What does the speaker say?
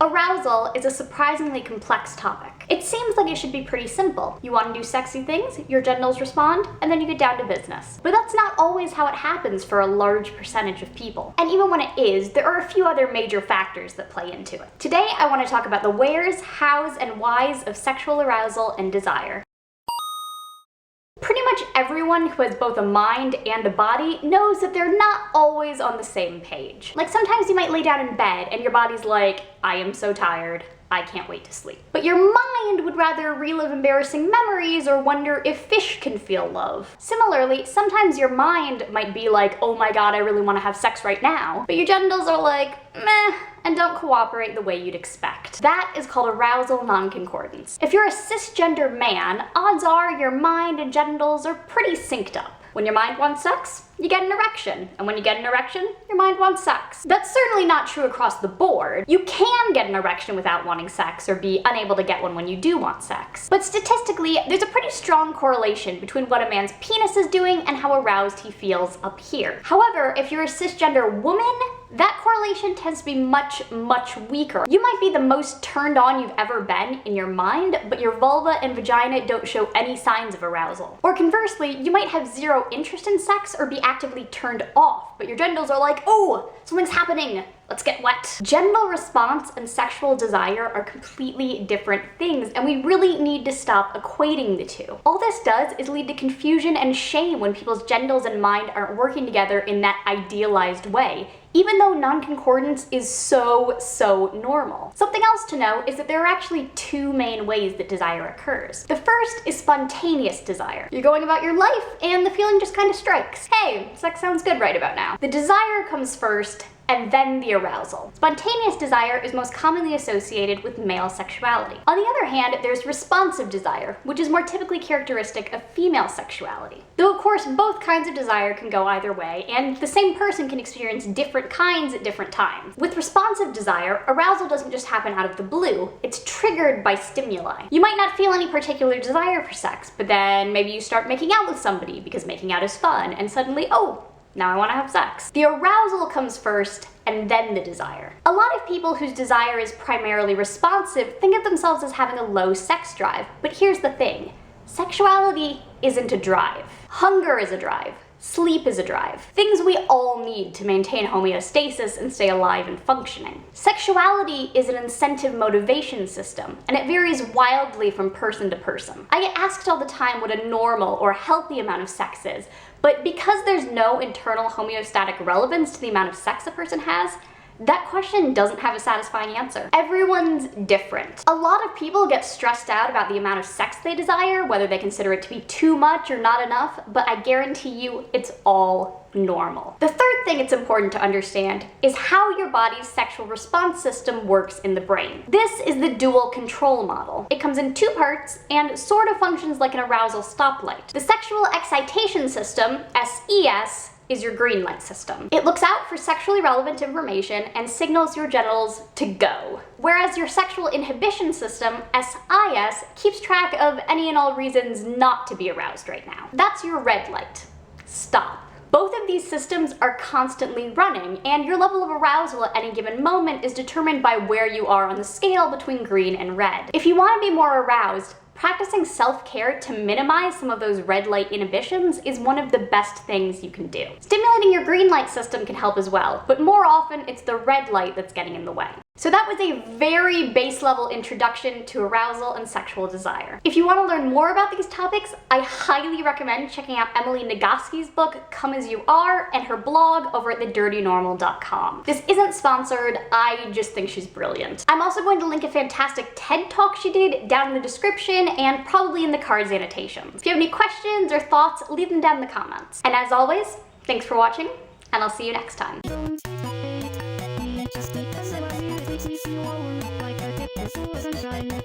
Arousal is a surprisingly complex topic. It seems like it should be pretty simple. You want to do sexy things, your genitals respond, and then you get down to business. But that's not always how it happens for a large percentage of people. And even when it is, there are a few other major factors that play into it. Today, I want to talk about the wheres, hows, and whys of sexual arousal and desire. Pretty much everyone who has both a mind and a body knows that they're not always on the same page. Like sometimes you might lay down in bed and your body's like, I am so tired, I can't wait to sleep. But your mind would rather relive embarrassing memories or wonder if fish can feel love. Similarly, sometimes your mind might be like, oh my god, I really want to have sex right now. But your genitals are like, meh, and don't cooperate the way you'd expect. That is called arousal nonconcordance. If you're a cisgender man, odds are your mind and genitals are pretty synced up. When your mind wants sex, you get an erection. And when you get an erection, your mind wants sex. That's certainly not true across the board. You can get an erection without wanting sex or be unable to get one when you do want sex. But statistically, there's a pretty strong correlation between what a man's penis is doing and how aroused he feels up here. However, if you're a cisgender woman, that correlation tends to be much weaker. You might be the most turned on you've ever been in your mind, but your vulva and vagina don't show any signs of arousal. Or conversely, you might have zero interest in sex or be actively turned off, but your genitals are like, oh, something's happening, let's get wet. Genital response and sexual desire are completely different things, and we really need to stop equating the two. All this does is lead to confusion and shame when people's genitals and mind aren't working together in that idealized way, even though non-concordance is so normal. Something else to know is that there are actually two main ways that desire occurs. The first is spontaneous desire. You're going about your life and the feeling just kind of strikes. Hey, sex sounds good right about now. The desire comes first, and then the arousal. Spontaneous desire is most commonly associated with male sexuality. On the other hand, there's responsive desire, which is more typically characteristic of female sexuality. Though of course both kinds of desire can go either way, and the same person can experience different kinds at different times. With responsive desire, arousal doesn't just happen out of the blue, it's triggered by stimuli. You might not feel any particular desire for sex, but then maybe you start making out with somebody because making out is fun, and suddenly, oh, now I want to have sex. The arousal comes first, and then the desire. A lot of people whose desire is primarily responsive think of themselves as having a low sex drive, but here's the thing. Sexuality isn't a drive. Hunger is a drive. Sleep is a drive. Things we all need to maintain homeostasis and stay alive and functioning. Sexuality is an incentive motivation system, and it varies wildly from person to person. I get asked all the time what a normal or healthy amount of sex is, but because there's no internal homeostatic relevance to the amount of sex a person has, that question doesn't have a satisfying answer. Everyone's different. A lot of people get stressed out about the amount of sex they desire, whether they consider it to be too much or not enough, but I guarantee you it's all normal. The third thing it's important to understand is how your body's sexual response system works in the brain. This is the dual control model. It comes in two parts and sort of functions like an arousal stoplight. The sexual excitation system, SES, is your green light system. It looks out for sexually relevant information and signals your genitals to go. Whereas your sexual inhibition system, SIS, keeps track of any and all reasons not to be aroused right now. That's your red light. Stop. Both of these systems are constantly running, and your level of arousal at any given moment is determined by where you are on the scale between green and red. If you want to be more aroused, practicing self-care to minimize some of those red light inhibitions is one of the best things you can do. Stimulating your green light system can help as well, but more often it's the red light that's getting in the way. So that was a very base level introduction to arousal and sexual desire. If you want to learn more about these topics, I highly recommend checking out Emily Nagoski's book, Come As You Are, and her blog over at thedirtynormal.com. This isn't sponsored, I just think she's brilliant. I'm also going to link a fantastic TED Talk she did down in the description and probably in the cards annotations. If you have any questions or thoughts, leave them down in the comments. And as always, thanks for watching, and I'll see you next time. Just because I love you, it makes me feel warm, like a dip in sunshine.